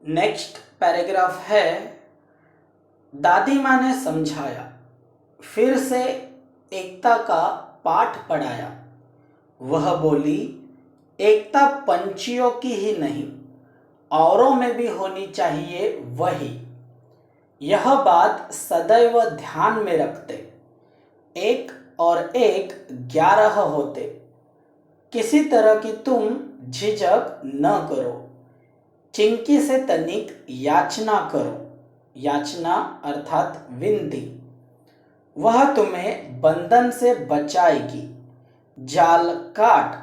Next paragraph है, दादी माँ ने समझाया, फिर से एकता का पाठ पढ़ाया। वह बोली, एकता पंछियों की ही नहीं, औरों में भी होनी चाहिए वही। यह बात सदैव ध्यान में रखते, एक और एक 11 होते। किसी तरह की तुम झिझक न करो, चिंकी से तनिक याचना करो। याचना अर्थात विनती। वह तुम्हें बंधन से बचाएगी, जाल काट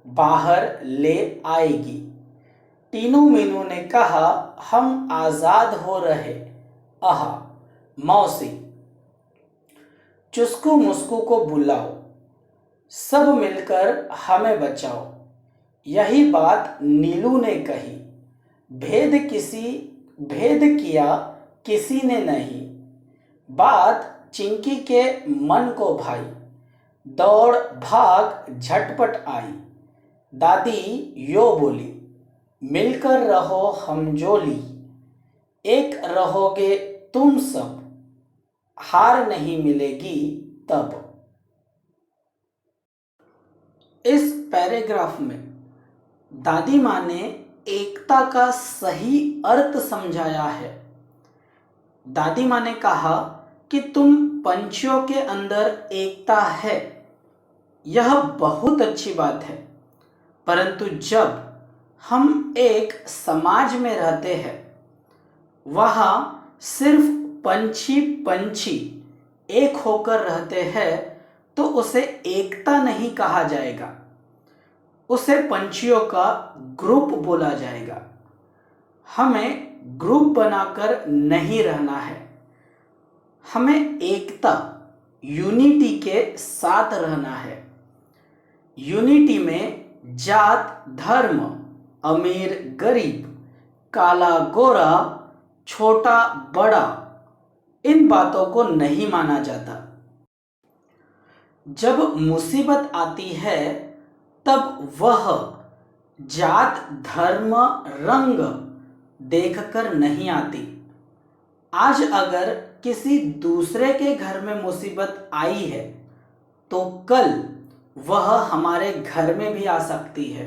बाहर ले आएगी। टीनू मीनू ने कहा, हम आजाद हो रहे। आहा मौसी। चुस्कू मुस्कू को बुलाओ, सब मिलकर हमें बचाओ। यही बात नीलू ने कही। भेद किया किसी ने नहीं। बात चिंकी के मन को भाई, दौड़ भाग झटपट आई। दादी यो बोली, मिलकर रहो हमजोली, एक रहोगे तुम सब, हार नहीं मिलेगी तब। इस पैराग्राफ में दादी माँ ने एकता का सही अर्थ समझाया है। दादी माँ ने कहा कि तुम पंछियों के अंदर एकता है, यह बहुत अच्छी बात है। परंतु जब हम एक समाज में रहते हैं, वहाँ सिर्फ पंछी पंछी एक होकर रहते हैं, तो उसे एकता नहीं कहा जाएगा, उसे पंछियों का ग्रुप बोला जाएगा। हमें ग्रुप बनाकर नहीं रहना है, हमें एकता यूनिटी के साथ रहना है। यूनिटी में जात धर्म, अमीर गरीब, काला गोरा, छोटा बड़ा, इन बातों को नहीं माना जाता। जब मुसीबत आती है तब वह जात धर्म रंग देखकर नहीं आती। आज अगर किसी दूसरे के घर में मुसीबत आई है तो कल वह हमारे घर में भी आ सकती है।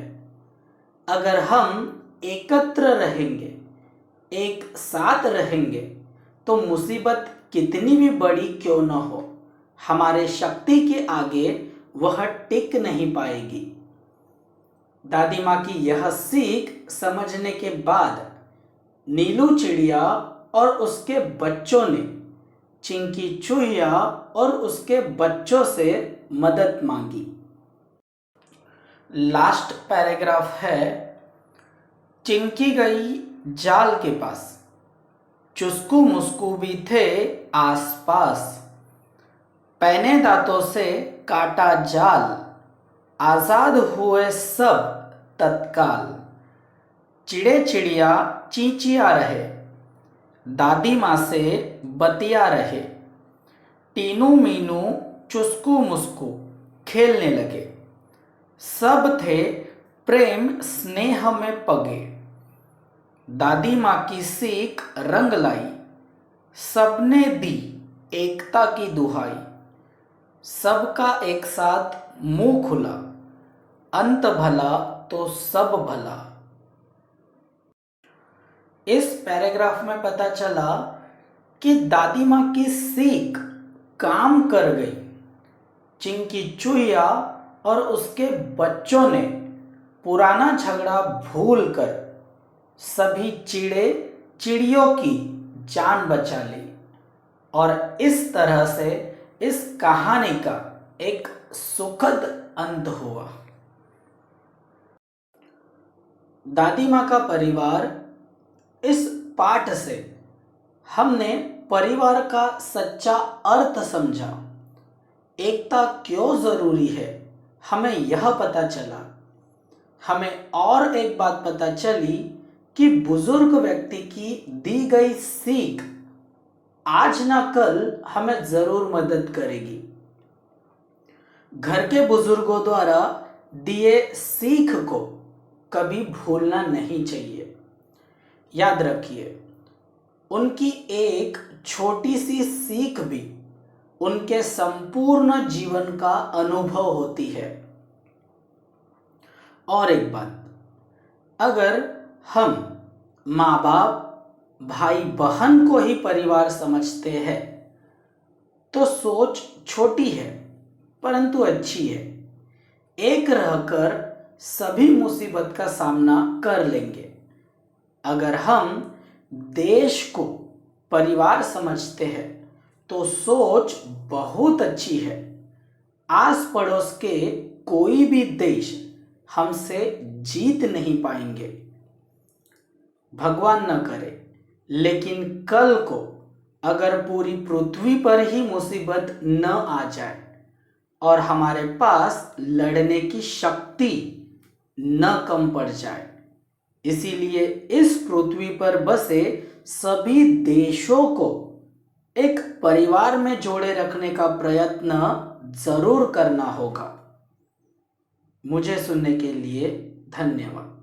अगर हम एकत्र रहेंगे, एक साथ रहेंगे, तो मुसीबत कितनी भी बड़ी क्यों न हो, हमारे शक्ति के आगे वह टिक नहीं पाएगी। दादी माँ की यह सीख समझने के बाद नीलू चिड़िया और उसके बच्चों ने चिंकी चूहिया और उसके बच्चों से मदद मांगी। लास्ट पैराग्राफ है, चिंकी गई जाल के पास, चुस्कू मुस्कू भी थे आसपास। पैने दांतों से काटा जाल, आजाद हुए सब तत्काल। चिड़े चिड़िया चींचिया रहे, दादी माँ से बतिया रहे। टीनू मीनू चुस्कू मुस्कू खेलने लगे। सब थे प्रेम स्नेह में पगे। दादी माँ की सीख रंग लाई, सबने दी एकता की दुहाई। सबका एक साथ मुंह खुला, अंत भला तो सब भला। इस पैराग्राफ में पता चला कि दादी माँ की सीख काम कर गई। चिंकी चूहिया और उसके बच्चों ने पुराना झगड़ा भूलकर सभी चिड़ियों की जान बचा ली और इस तरह से इस कहानी का एक सुखद अंत हुआ। दादी माँ का परिवार, इस पाठ से हमने परिवार का सच्चा अर्थ समझा। एकता क्यों जरूरी है, हमें यह पता चला। हमें और एक बात पता चली कि बुजुर्ग व्यक्ति की दी गई सीख आज ना कल हमें जरूर मदद करेगी। घर के बुजुर्गों द्वारा दिए सीख को कभी भूलना नहीं चाहिए। याद रखिए, उनकी एक छोटी सी सीख भी उनके संपूर्ण जीवन का अनुभव होती है। और एक बात, अगर हम माँ बाप, भाई बहन को ही परिवार समझते हैं तो सोच छोटी है परंतु अच्छी है। एक रहकर सभी मुसीबत का सामना कर लेंगे। अगर हम देश को परिवार समझते हैं तो सोच बहुत अच्छी है। आस पड़ोस के कोई भी देश हमसे जीत नहीं पाएंगे। भगवान न करे, लेकिन कल को अगर पूरी पृथ्वी पर ही मुसीबत न आ जाए और हमारे पास लड़ने की शक्ति न कम पड़ जाए, इसीलिए इस पृथ्वी पर बसे सभी देशों को एक परिवार में जोड़े रखने का प्रयत्न जरूर करना होगा। मुझे सुनने के लिए धन्यवाद।